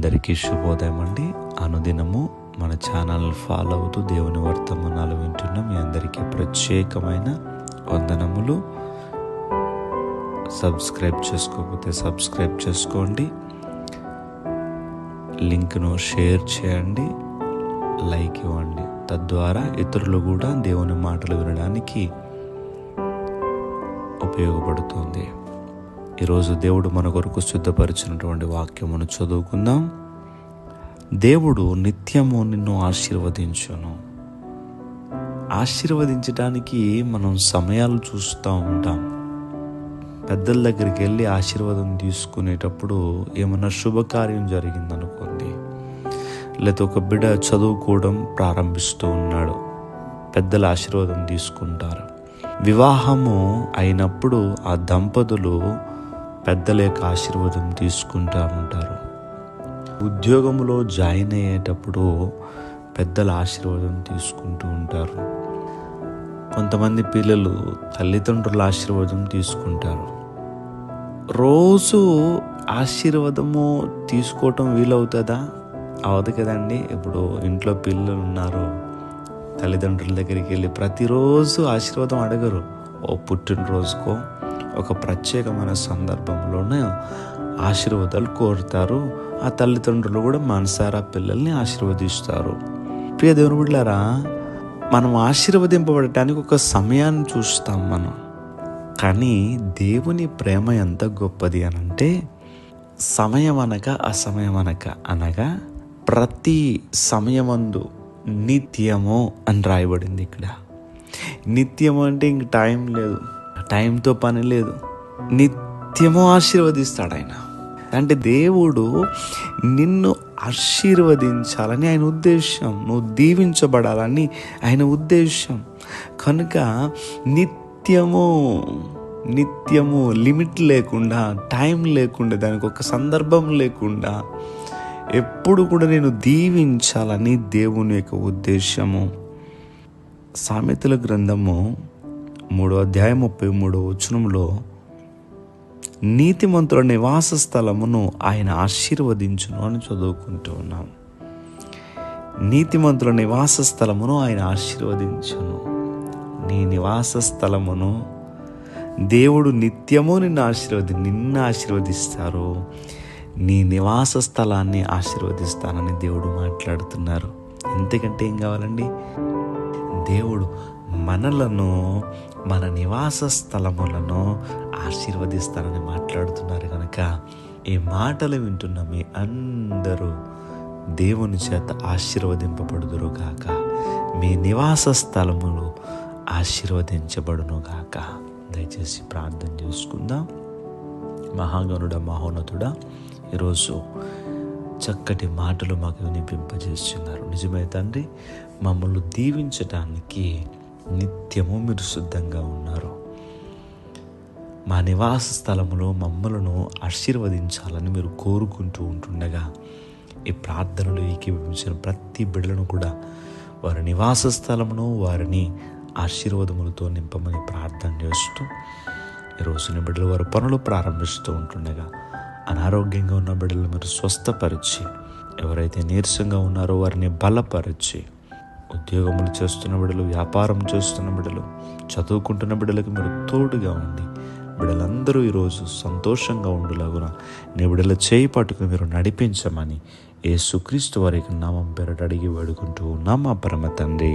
అందరికీ శుభోదయం అండి. అనుదినము మన ఛానల్ ఫాలో అవుతూ దేవుని వర్తమానాలు వింటున్న మీ అందరికీ ప్రత్యేకమైన వందనములు. సబ్స్క్రైబ్ చేసుకోకపోతే సబ్స్క్రైబ్ చేసుకోండి, లింక్ను షేర్ చేయండి, లైక్ ఇవ్వండి. తద్వారా ఇతరులు కూడా దేవుని మాటలు వినడానికి ఉపయోగపడుతుంది. ఈరోజు దేవుడు మన కొరకు సిద్ధపరిచినటువంటి వాక్యమును చదువుకుందాం. దేవుడు నిత్యము నిన్ను ఆశీర్వదించును. ఆశీర్వదించడానికి మనం సమయాలు చూస్తూ ఉంటాం. పెద్దల దగ్గరికి వెళ్ళి ఆశీర్వాదం తీసుకునేటప్పుడు ఏమన్నా శుభకార్యం జరిగిందనుకోండి, లేకపోతే ఒక బిడ్డ చదువుకోవడం ప్రారంభిస్తూ ఉన్నాడు, పెద్దల ఆశీర్వాదం తీసుకుంటారు. వివాహము అయినప్పుడు ఆ దంపతులు పెద్దల యొక్క ఆశీర్వాదం తీసుకుంటూ ఉంటారు. ఉద్యోగంలో జాయిన్ అయ్యేటప్పుడు పెద్దల ఆశీర్వాదం తీసుకుంటూ ఉంటారు. కొంతమంది పిల్లలు తల్లిదండ్రుల ఆశీర్వాదం తీసుకుంటారు. రోజు ఆశీర్వాదము తీసుకోవటం వీలవుతుందా? అవదు కదండి. ఇప్పుడు ఇంట్లో పిల్లలు ఉన్నారు, తల్లిదండ్రుల దగ్గరికి వెళ్ళి ప్రతిరోజు ఆశీర్వాదం అడగరు. ఓ పుట్టినరోజుకో ఒక ప్రత్యేకమైన సందర్భంలోనే ఆశీర్వాదాలు కోరుతారు. ఆ తల్లిదండ్రులు కూడా మనసారా పిల్లల్ని ఆశీర్వదిస్తారు. ప్రియ దేవుని బిడ్డలారా, మనం ఆశీర్వదింపబడటానికి ఒక సమయాన్ని చూస్తాం మనం. కానీ దేవుని ప్రేమ ఎంత గొప్పది అనంటే, సమయం అనగా అసమయం అనగా ప్రతి సమయమందు నిత్యము అని రాయబడింది. ఇక్కడ నిత్యము అంటే ఇంక టైం లేదు, టైంతో పని లేదు. నిత్యము ఆశీర్వదిస్తాడు ఆయన. అంటే దేవుడు నిన్ను ఆశీర్వదించాలని ఆయన ఉద్దేశం, నువ్వు దీవించబడాలని ఆయన ఉద్దేశం. కనుక నిత్యము లిమిట్ లేకుండా, టైం లేకుండా, దానికి ఒక సందర్భం లేకుండా ఎప్పుడు కూడా నేను దీవించాలని దేవుని యొక్క ఉద్దేశము. సామెతల గ్రంథము 3:33 నీతిమంతుల నివాస స్థలమును ఆయన ఆశీర్వదించును అని చదువుకుంటూ ఉన్నాం. నీతిమంతుల నివాస స్థలమును ఆయన ఆశీర్వదించును. నీ నివాస స్థలమును దేవుడు నిత్యము నిన్ను ఆశీర్వదిస్తారు. నీ నివాస స్థలాన్ని ఆశీర్వదిస్తానని దేవుడు మాట్లాడుతున్నారు. ఎంతకంటే ఏం కావాలండి? దేవుడు మనలను, మన నివాస స్థలములను ఆశీర్వదిస్తానని మాట్లాడుతున్నారు. కనుక ఈ మాటలు వింటున్న మీ అందరూ దేవుని చేత ఆశీర్వదింపబడుదురు గాక. మీ నివాస స్థలములు ఆశీర్వదించబడును గాక. దయచేసి ప్రార్థన చేసుకుందాం. మహాగణుడ, మహోన్నతుడా, ఈరోజు చక్కటి మాటలు మాకు వినిపింపజేస్తున్నారు. నిజమే తండ్రి, మమ్మల్ని దీవించడానికి నిత్యము మీరు సిద్ధంగా ఉన్నారు. మా నివాస స్థలములో మమ్మలను ఆశీర్వదించాలని మీరు కోరుకుంటూ ఉంటుండగా, ఈ ప్రార్థనలు ఏకీభవించిన ప్రతి బిడ్డలను కూడా వారి నివాస స్థలమును, వారిని ఆశీర్వాదములతో నింపమని ప్రార్థన చేస్తూ, ఈరోజున బిడ్డలు వారి పనులు ప్రారంభిస్తూ ఉంటుండగా అనారోగ్యంగా ఉన్న బిడ్డలు మీరు స్వస్థపరిచి, ఎవరైతే నీరసంగా ఉన్నారో వారిని బలపరిచి, ఉద్యోగములు చేస్తున్న బిడ్డలు, వ్యాపారం చేస్తున్న బిడ్డలు, చదువుకుంటున్న బిడ్డలకు మీరు తోడుగా ఉండి బిడ్డలందరూ ఈరోజు సంతోషంగా ఉండులాగున నీ బిడ్డల చేయి పట్టుకుని మీరు నడిపించమని యేసుక్రీస్తు వారి నామం పేరట అడిగి వేడుకుంటూ ఉన్నాం మా పరమ తండ్రి.